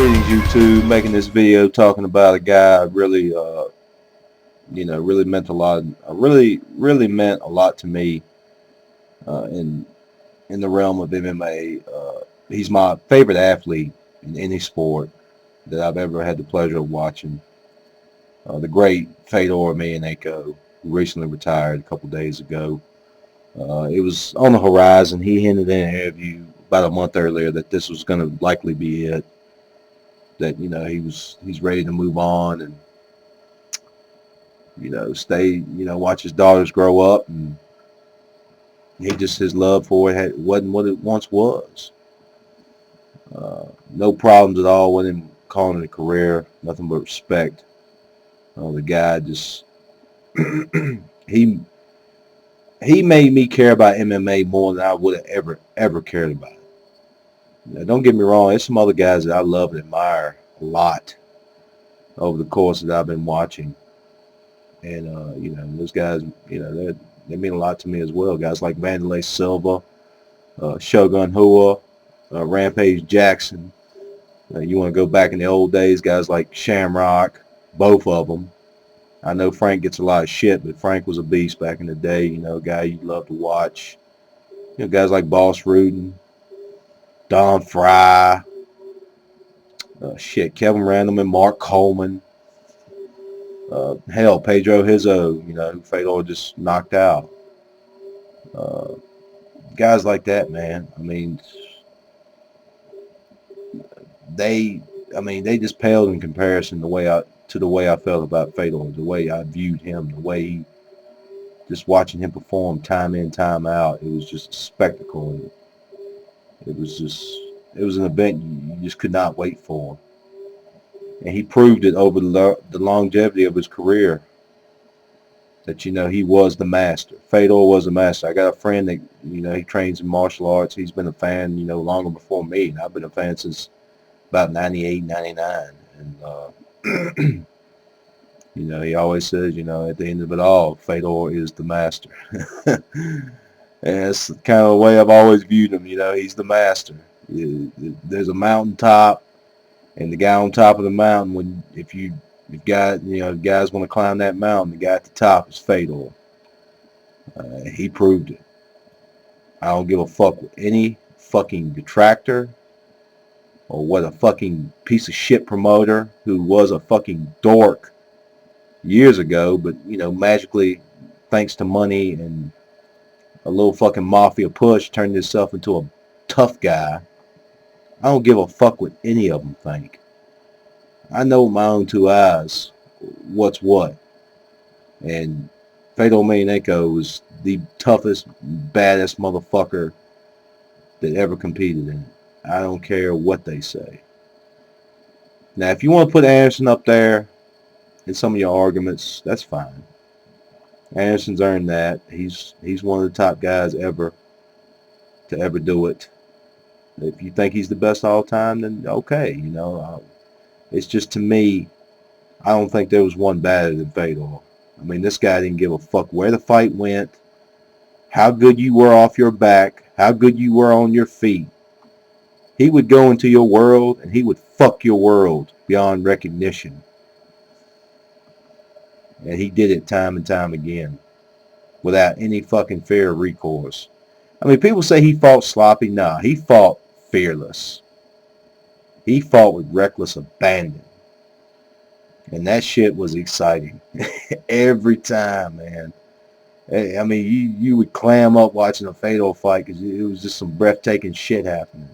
Greetings, YouTube. Making this video talking about a guy really, really meant a lot. Really meant a lot to me in the realm of MMA. He's my favorite athlete in any sport that I've ever had the pleasure of watching. The great Fedor My, who recently retired a couple days ago. It was on the horizon. He hinted in an interview about a month earlier that this was going to likely be it. That he's ready to move on and stay, watch his daughters grow up, and his love for it wasn't what it once was. No problems at all with him calling it a career, nothing but respect. The guy just he made me care about MMA more than I would have ever cared about it. Now, don't get me wrong, there's some other guys that I love and admire a lot over the course that I've been watching. And, those guys, they mean a lot to me as well. Guys like Wanderlei Silva, Shogun Rua, Rampage Jackson. You want to go back in the old days, guys like Shamrock, both of them. I know Frank gets a lot of shit, but Frank was a beast back in the day. A guy you'd love to watch. Guys like Boss Rudin, Don Fry, Kevin Randleman, Mark Coleman. Hell, Pedro Hizzo, who Fedor just knocked out. Guys like that, man. I mean, they just paled in comparison to the way I felt about Fedor, the way I viewed him, the way just watching him perform time in, time out. It was just a spectacle. And it was an event you just could not wait for. And he proved it over the longevity of his career that, he was the master. Fedor was the master. I got a friend that, he trains in martial arts. He's been a fan, longer before me. And I've been a fan since about 98, 99. And, he always says, at the end of it all, Fedor is the master. And that's kind of the way I've always viewed him. He's the master. There's a mountaintop, and the guy on top of the mountain, if guys want to climb that mountain, the guy at the top is Fedor. He proved it. I don't give a fuck with any fucking detractor or what a fucking piece of shit promoter who was a fucking dork years ago, but magically, thanks to money and a little fucking mafia push, turned himself into a tough guy. I don't give a fuck what any of them think. I know with my own two eyes what's what. And Fedor My was the toughest, baddest motherfucker that ever competed in it. I don't care what they say. Now, if you want to put Anderson up there in some of your arguments, that's fine. Anderson's earned that. He's one of the top guys ever to ever do it. If you think he's the best all time, then okay. It's just, to me, I don't think there was one better than Fedor. I mean, this guy didn't give a fuck where the fight went, how good you were off your back, how good you were on your feet. He would go into your world and he would fuck your world beyond recognition. And he did it time and time again without any fucking fear or recourse. I mean, people say he fought sloppy. Nah, he fought fearless. He fought with reckless abandon. And that shit was exciting. Every time, man. I mean, you would clam up watching a Fedor fight because it was just some breathtaking shit happening.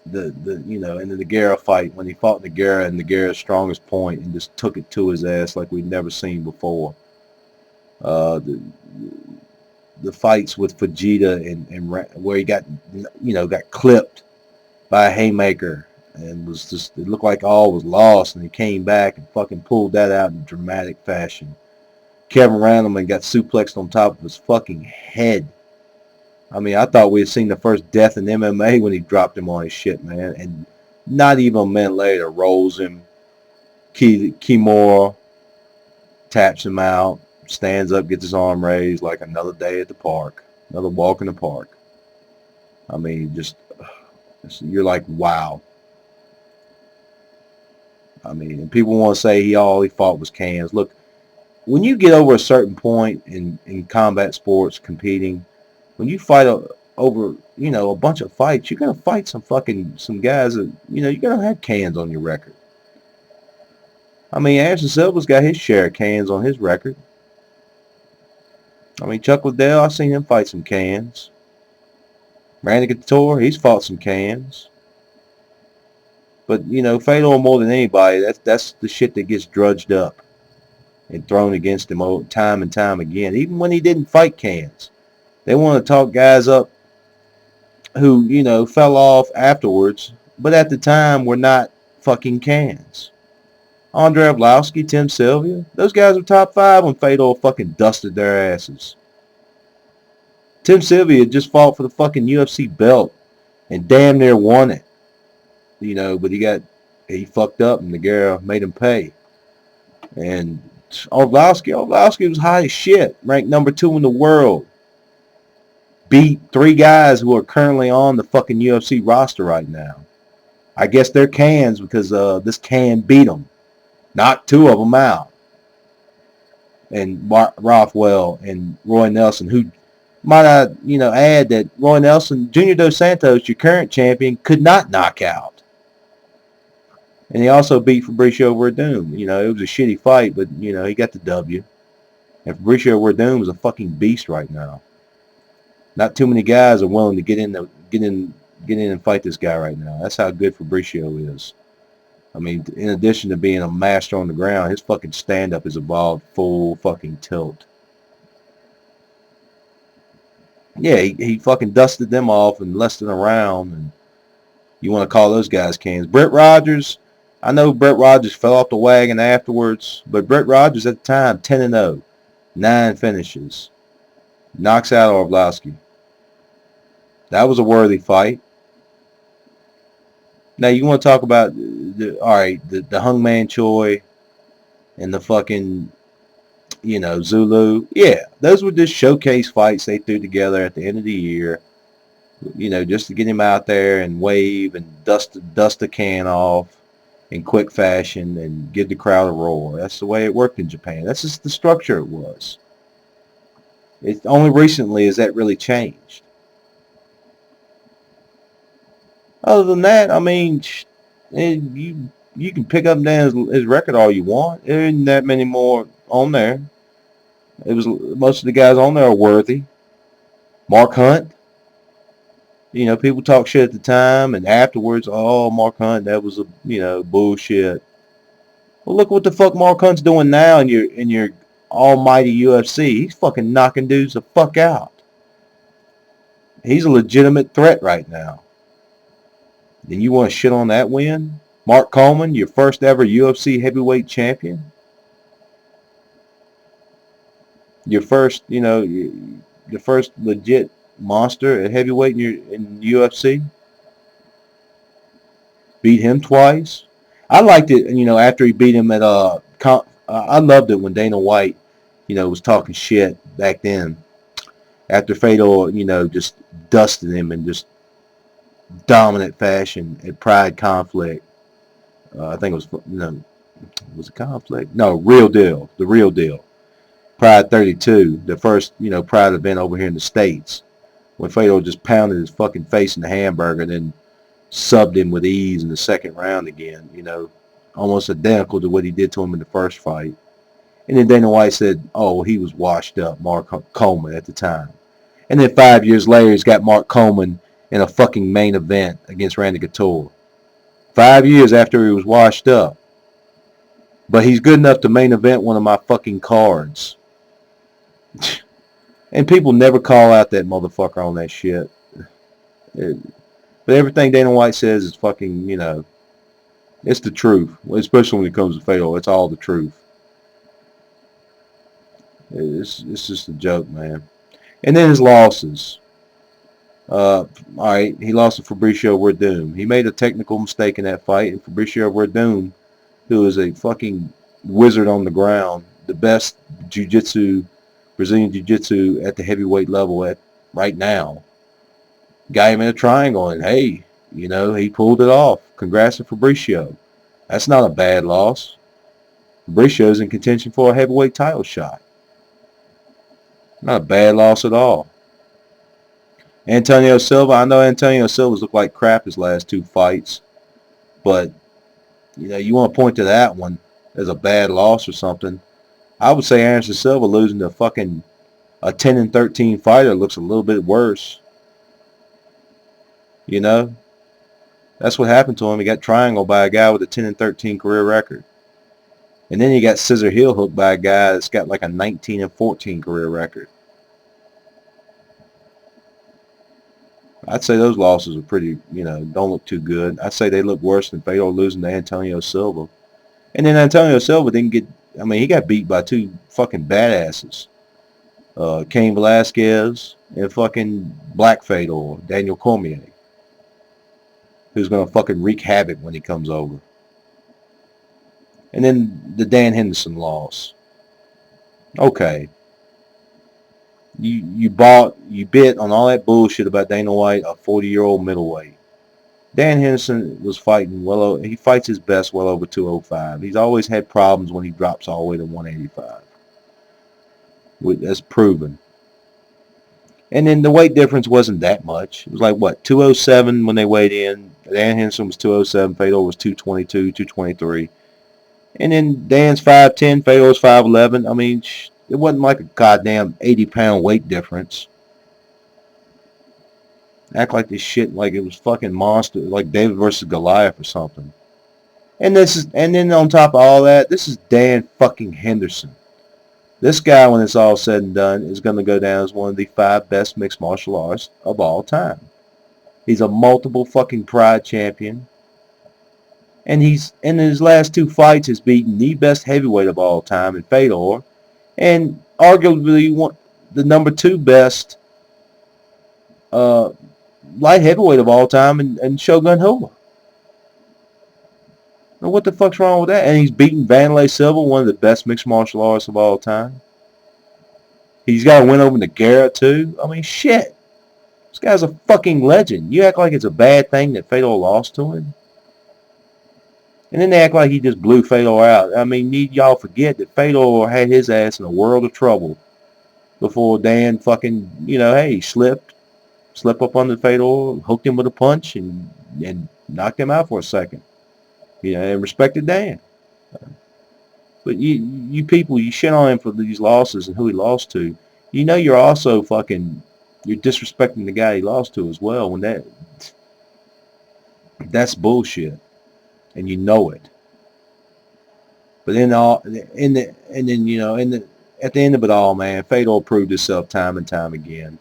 In the Nogueira fight, when he fought Nogueira and Nogueira's strongest point and just took it to his ass like we'd never seen before. The fights with Fujita and where he got clipped by a haymaker and was just, it looked like all was lost, and he came back and fucking pulled that out in dramatic fashion. Kevin Randleman got suplexed on top of his fucking head. I mean, I thought we had seen the first death in MMA when he dropped him on his shit, man. And not even a minute later, rolls him. Kimura taps him out, stands up, gets his arm raised like another day at the park. Another walk in the park. I mean, just So you're like, wow. I mean, and people want to say all he fought was cans. Look, when you get over a certain point in combat sports, competing, when you fight over, a bunch of fights, you're going to fight some guys that, you're going to have cans on your record. I mean, Anderson Silva's got his share of cans on his record. I mean, Chuck Liddell, I've seen him fight some cans. Randy Couture, he's fought some cans. But, Fedor more than anybody, that's the shit that gets drudged up and thrown against him time and time again. Even when he didn't fight cans. They want to talk guys up who, fell off afterwards, but at the time were not fucking cans. Andre Arlovski, Tim Sylvia, those guys were top 5 when Fedor fucking dusted their asses. Tim Sylvia just fought for the fucking UFC belt and damn near won it. But he fucked up and the girl made him pay. And Arlovski was high as shit, ranked number 2 in the world. Beat 3 guys who are currently on the fucking UFC roster right now. I guess they're cans because this can beat them. Knocked 2 of them out. And Rothwell and Roy Nelson, who might I, add that Roy Nelson, Junior Dos Santos, your current champion, could not knock out. And he also beat Fabricio Werdum. It was a shitty fight, but, he got the W. And Fabricio Werdum is a fucking beast right now. Not too many guys are willing to get in and fight this guy right now. That's how good Fabricio is. I mean, in addition to being a master on the ground, his fucking stand-up has evolved full fucking tilt. Yeah, he fucking dusted them off in less than a round, and you want to call those guys cans. Brett Rogers, I know Brett Rogers fell off the wagon afterwards, but Brett Rogers at the time, 10-0, 9 finishes. Knocks out Arlovski. That was a worthy fight. Now you want to talk about the Hung Man Choi and the fucking Zulu. Yeah, those were just showcase fights they threw together at the end of the year. Just to get him out there and wave and dust the can off in quick fashion and give the crowd a roar. That's the way it worked in Japan. That's just the structure it was. It's only recently has that really changed. Other than that, I mean, you can pick up and down his record all you want. There isn't that many more on there. Most of the guys on there are worthy. Mark Hunt. People talk shit at the time and afterwards, oh, Mark Hunt, that was bullshit. Well, look what the fuck Mark Hunt's doing now in your almighty UFC. He's fucking knocking dudes the fuck out. He's a legitimate threat right now. Then you want to shit on that win? Mark Coleman, your first ever UFC heavyweight champion. Your first, your first legit monster at heavyweight in UFC. Beat him twice. I liked it, after he beat him at I loved it when Dana White, was talking shit back then. After Fedor, just dusted him in just dominant fashion at Pride Conflict. I think it was, was it Conflict? No, Real Deal. The Real Deal. Pride 32, the first, Pride event over here in the States. When Fedor just pounded his fucking face in the hamburger and then subbed him with ease in the second round again, almost identical to what he did to him in the first fight. And then Dana White said, oh, he was washed up, Mark Coleman at the time. And then 5 years later, he's got Mark Coleman in a fucking main event against Randy Couture. 5 years after he was washed up. But he's good enough to main event one of my fucking cards. And people never call out that motherfucker on that shit. But everything Dana White says is fucking, it's the truth. Especially when it comes to Fedor. It's all the truth. It's just a joke, man. And then his losses. All right, he lost to Fabricio Werdum. He made a technical mistake in that fight, and Fabricio Werdum, who is a fucking wizard on the ground, the best Brazilian jiu-jitsu at the heavyweight level right now, got him in a triangle, and hey, You know, he pulled it off. Congrats to Fabricio. That's not a bad loss. Fabricio's in contention for a heavyweight title shot. Not a bad loss at all. Antonio Silva, I know Antonio Silva's looked like crap his last two fights, but you know, you want to point to that one as a bad loss or something. I would say Anderson Silva losing to fucking a 10-13 fighter looks a little bit worse. You know, that's what happened to him. He got triangled by a guy with a 10-13 career record. And then he got scissor heel hooked by a guy that's got like a 19-14 career record. I'd say those losses are pretty, you know, don't look too good. I'd say they look worse than Fedor losing to Antonio Silva. And then Antonio Silva didn't get, I mean, he got beat by two fucking badasses. Cain Velasquez and fucking Black Fedor, Daniel Cormier, who's going to fucking wreak havoc when he comes over. And then the Dan Henderson loss. Okay. You bit on all that bullshit about Dana White, a 40-year-old middleweight. Dan Henderson was fighting he fights his best well over 205. He's always had problems when he drops all the way to 185. That's proven. And then the weight difference wasn't that much. It was like, what, 207 when they weighed in. Dan Henderson was 207. Fedor was 222, 223. And then Dan's 5'10", Fedor's 5'11". I mean, it wasn't like a goddamn 80-pound weight difference. Act like this shit like it was fucking monster, like David versus Goliath or something. And then on top of all that, this is Dan fucking Henderson. This guy, when it's all said and done, is going to go down as one of the 5 best mixed martial arts of all time. He's a multiple fucking Pride champion. And he's, in his last 2 fights, has beaten the best heavyweight of all time in Fedor. And arguably the number 2 best light heavyweight of all time in Shogun Rua. Now what the fuck's wrong with that? And he's beaten Vanderlei Silva, one of the best mixed martial artists of all time. He's got a win over Nogueira too. I mean, shit. This guy's a fucking legend. You act like it's a bad thing that Fedor lost to him. And then they act like he just blew Fedor out. I mean, need y'all forget that Fedor had his ass in a world of trouble before Dan fucking, you know, hey, slipped up under Fedor, hooked him with a punch, and knocked him out for a second. You know, and respected Dan. But you people, you shit on him for these losses and who he lost to. You know you're also you're disrespecting the guy he lost to as well. When that's bullshit, and you know it. But then at the end of it all, man, Fedor proved himself time and time again.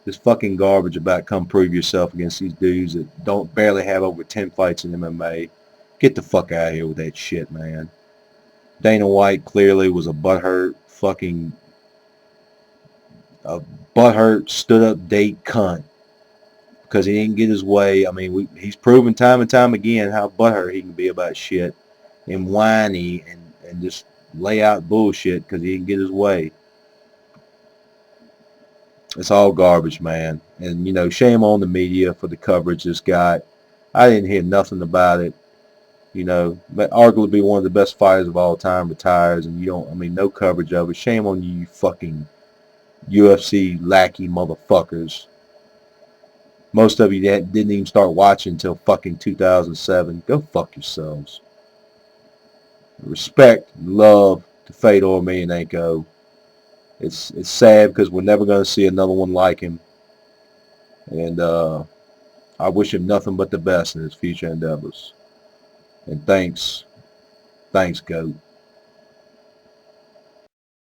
This fucking garbage about come prove yourself against these dudes that don't barely have over 10 fights in MMA. Get the fuck out of here with that shit, man. Dana White clearly was a butthurt stood-up date cunt because he didn't get his way. I mean, he's proven time and time again how butthurt he can be about shit and whiny and just lay out bullshit because he didn't get his way. It's all garbage, man. And, you know, shame on the media for the coverage this got. I didn't hear nothing about it. You know, but arguably one of the best fighters of all time retires, and no coverage of it. Shame on you fucking UFC lackey motherfuckers. Most of you that didn't even start watching until fucking 2007. Go fuck yourselves. Respect, love to Fedor Emelianenko. It's sad because we're never going to see another one like him. And I wish him nothing but the best in his future endeavors. And thanks, GOAT.